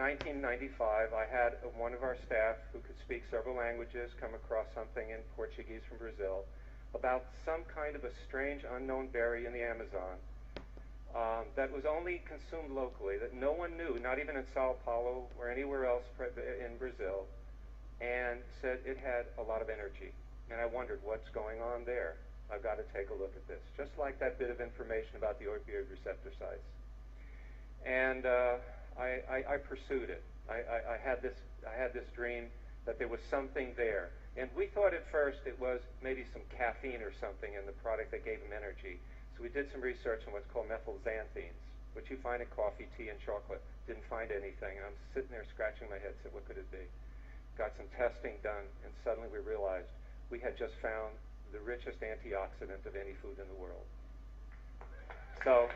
1995, I had one of our staff who could speak several languages come across something in Portuguese from Brazil about some kind of a strange unknown berry in the Amazon that was only consumed locally, that no one knew, not even in Sao Paulo or anywhere else in Brazil, and said it had a lot of energy. And I wondered, what's going on there? I've got to take a look at this. Just like that bit of information about the opioid receptor sites. And I pursued it. I had this dream that there was something there. And we thought at first it was maybe some caffeine or something in the product that gave him energy. So we did some research on what's called methylxanthines, which you find in coffee, tea, and chocolate. Didn't find anything. And I'm sitting there scratching my head, said, what could it be? Got some testing done, and suddenly we realized we had just found the richest antioxidant of any food in the world. So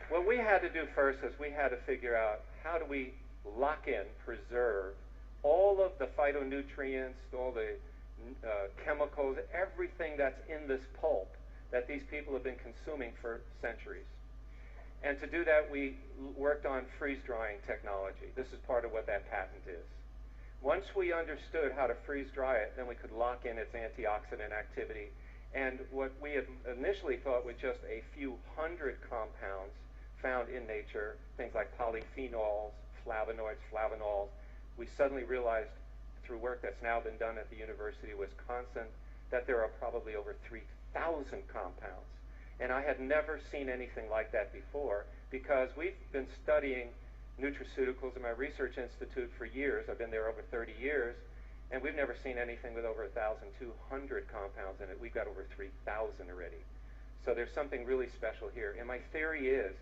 what we had to do first is we had to figure out how do we lock in, preserve all of the phytonutrients, all the chemicals, everything that's in this pulp that these people have been consuming for centuries. And to do that, we worked on freeze-drying technology. This is part of what that patent is. Once we understood how to freeze-dry it, then we could lock in its antioxidant activity. And what we had initially thought was just a few hundred compounds found in nature, things like polyphenols, flavonoids, flavanols, we suddenly realized through work that's now been done at the University of Wisconsin that there are probably over 3,000 compounds. And I had never seen anything like that before because we've been studying nutraceuticals in my research institute for years. I've been there over 30 years, and we've never seen anything with over 1,200 compounds in it. We've got over 3,000 already. So there's something really special here. And my theory is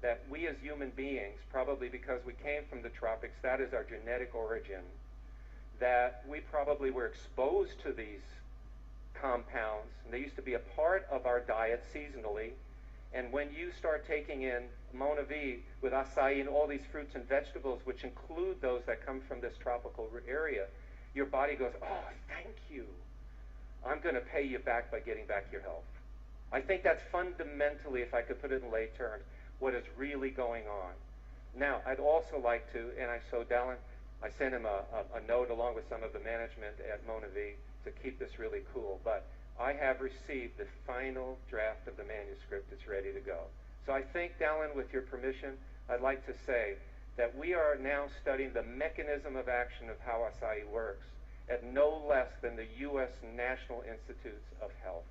that we as human beings, probably because we came from the tropics, that is our genetic origin, that we probably were exposed to these compounds, and they used to be a part of our diet seasonally. And when you start taking in MonaVie with acai and all these fruits and vegetables, which include those that come from this tropical area, your body goes, oh, thank you. I'm going to pay you back by getting back your health. I think that's fundamentally, if I could put it in lay terms, what is really going on. Now, I'd also like to, and Dallin, I sent him a note along with some of the management at MonaVie to keep this really cool, but I have received the final draft of the manuscript. It's ready to go. So I think, Dallin, with your permission, I'd like to say that we are now studying the mechanism of action of how acai works at no less than the U.S. National Institutes of Health.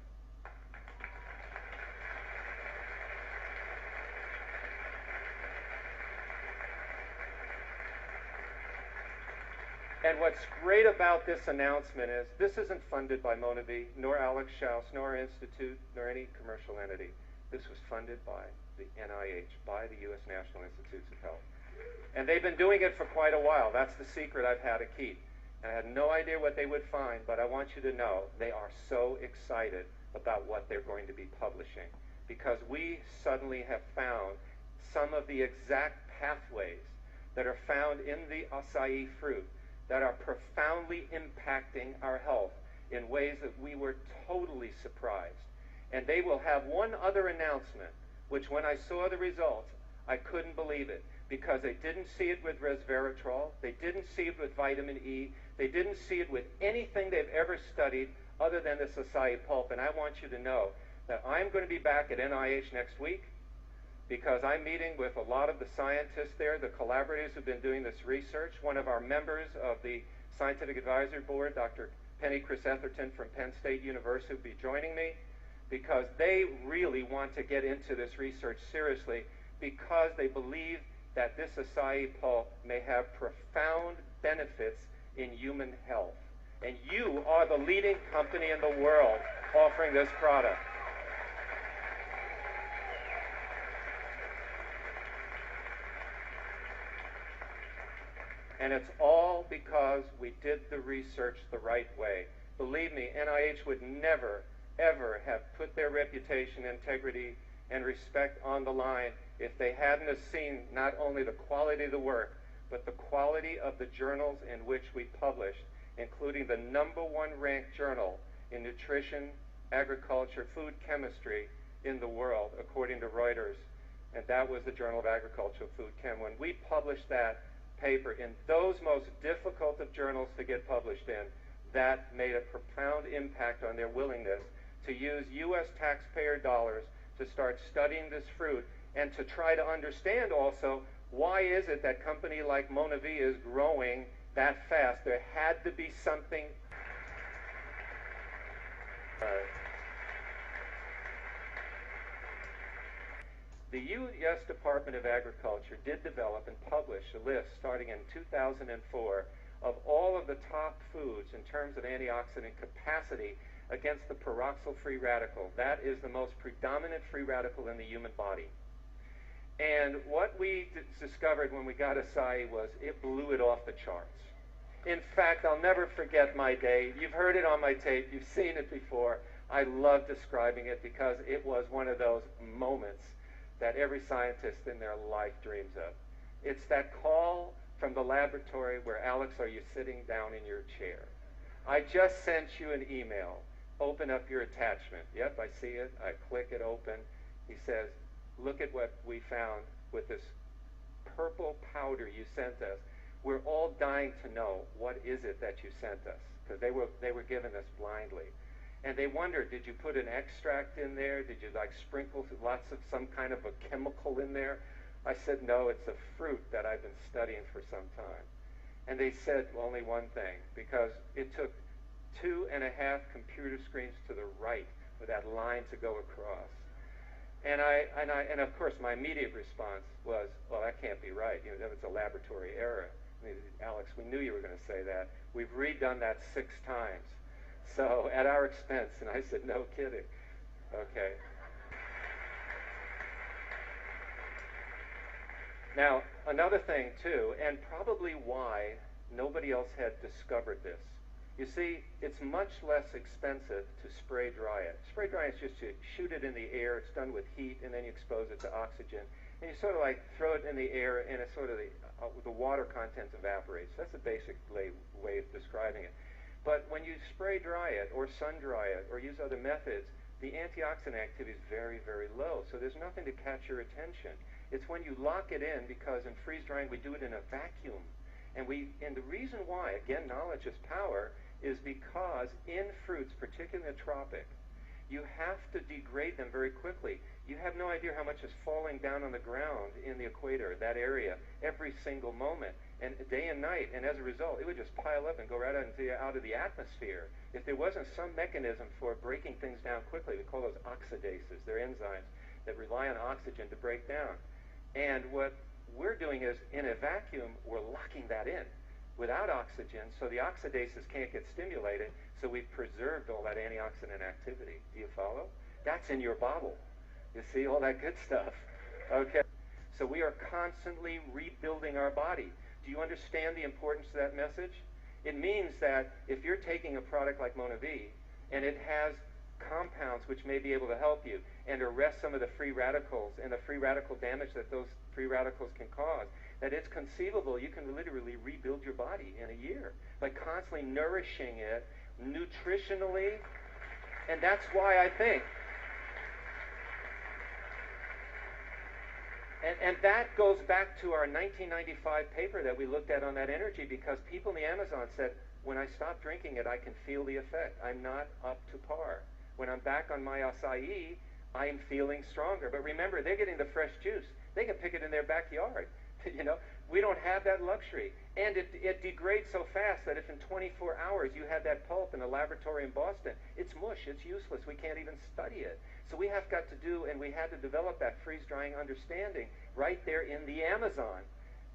And what's great about this announcement is this isn't funded by MonaVie, nor Alex Schauss, nor our institute, nor any commercial entity. This was funded by the NIH, by the U.S. National Institutes of Health. And they've been doing it for quite a while. That's the secret I've had to keep. And I had no idea what they would find, but I want you to know they are so excited about what they're going to be publishing, because we suddenly have found some of the exact pathways that are found in the acai fruit that are profoundly impacting our health in ways that we were totally surprised. And they will have one other announcement, which when I saw the results, I couldn't believe it, because they didn't see it with resveratrol, they didn't see it with vitamin E, they didn't see it with anything they've ever studied other than this acai pulp. And I want you to know that I'm going to be back at NIH next week, because I'm meeting with a lot of the scientists there, the collaborators who've been doing this research. One of our members of the Scientific Advisory Board, Dr. Penny Chris Etherton from Penn State University, will be joining me, because they really want to get into this research seriously, because they believe that this acai pulp may have profound benefits in human health. And you are the leading company in the world offering this product. And it's all because we did the research the right way. Believe me, NIH would never, ever have put their reputation, integrity, and respect on the line if they hadn't have seen not only the quality of the work, but the quality of the journals in which we published, including the #1 ranked journal in nutrition, agriculture, food chemistry in the world, according to Reuters. and that was the Journal of Agricultural Food Chem. When we published that paper in those most difficult of journals to get published in, that made a profound impact on their willingness to use U.S. taxpayer dollars to start studying this fruit and to try to understand also why is it that company like MonaVie is growing that fast. There had to be something. The U.S. Department of Agriculture did develop and publish a list starting in 2004 of all of the top foods in terms of antioxidant capacity against the peroxyl free radical. That is the most predominant free radical in the human body. And what we discovered when we got acai was it blew it off the charts. In fact, I'll never forget my day. You've heard it on my tape. You've seen it before. I love describing it because it was one of those moments that every scientist in their life dreams of. It's that call from the laboratory where, Alex, are you sitting down in your chair? I just sent you an email. Open up your attachment. Yep, I see it. I click it open. He says, look at what we found with this purple powder you sent us. We're all dying to know what is it that you sent us, because they were given us blindly. And they wondered, did you put an extract in there? Did you like sprinkle lots of some kind of a chemical in there? I said, no, it's a fruit that I've been studying for some time. And they said only one thing, because it took 2.5 computer screens to the right for that line to go across. And of course my immediate response was, well, that can't be right. You know, that was a laboratory error. I mean, Alex, we knew you were going to say that. We've redone that 6 times. So at our expense. And I said, no kidding. Okay. Now, another thing too, and probably why nobody else had discovered this. You see, it's much less expensive to spray dry it. Spray dry is just to shoot it in the air. It's done with heat, and then you expose it to oxygen. And you sort of like throw it in the air, and it's sort of the water content evaporates. That's the basic way of describing it. But when you spray dry it, or sun dry it, or use other methods, the antioxidant activity is very, very low. So there's nothing to catch your attention. It's when you lock it in, because in freeze drying we do it in a vacuum. And the reason why, again, knowledge is power, is because in fruits, particularly in the tropic, you have to degrade them very quickly. You have no idea how much is falling down on the ground in the equator, that area, every single moment, and day and night. And as a result, it would just pile up and go right out of the atmosphere. If there wasn't some mechanism for breaking things down quickly, we call those oxidases. They're enzymes that rely on oxygen to break down. And what we're doing is, in a vacuum, we're locking that in without oxygen, so the oxidases can't get stimulated, so we've preserved all that antioxidant activity. Do you follow? That's in your bottle. You see all that good stuff. Okay. So we are constantly rebuilding our body. Do you understand the importance of that message? It means that if you're taking a product like MonaVie, and it has compounds which may be able to help you and arrest some of the free radicals and the free radical damage that those free radicals can cause, that it's conceivable you can literally rebuild your body in a year by constantly nourishing it nutritionally. And that's why I think, and that goes back to our 1995 paper that we looked at on that energy, because people in the Amazon said, when I stop drinking it, I can feel the effect. I'm not up to par. When I'm back on my acai, I'm feeling stronger. But remember, they're getting the fresh juice. They can pick it in their backyard. You know, we don't have that luxury. And it degrades so fast that if in 24 hours you had that pulp in a laboratory in Boston, it's mush, it's useless. We can't even study it. So we have got to do, and we had to develop that freeze-drying understanding right there in the Amazon.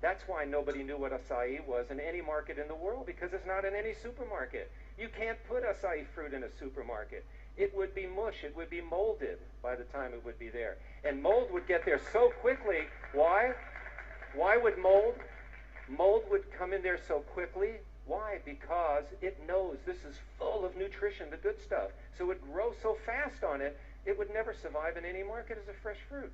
That's why nobody knew what acai was in any market in the world, because it's not in any supermarket. You can't put acai fruit in a supermarket. It would be mush. It would be molded by the time it would be there. And mold would get there so quickly. Why? Why would mold? Mold would come in there so quickly. Why? Because it knows this is full of nutrition, the good stuff. So it would grow so fast on it, it would never survive in any market as a fresh fruit.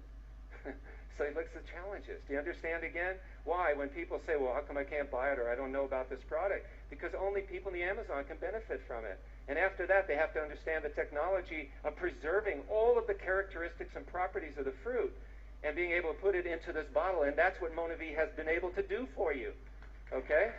So he looks at challenges. Do you understand again? Why? When people say, well, how come I can't buy it, or I don't know about this product? Because only people in the Amazon can benefit from it. And after that, they have to understand the technology of preserving all of the characteristics and properties of the fruit. And and being able to put it into this bottle, and that's what MonaVie has been able to do for you. Okay?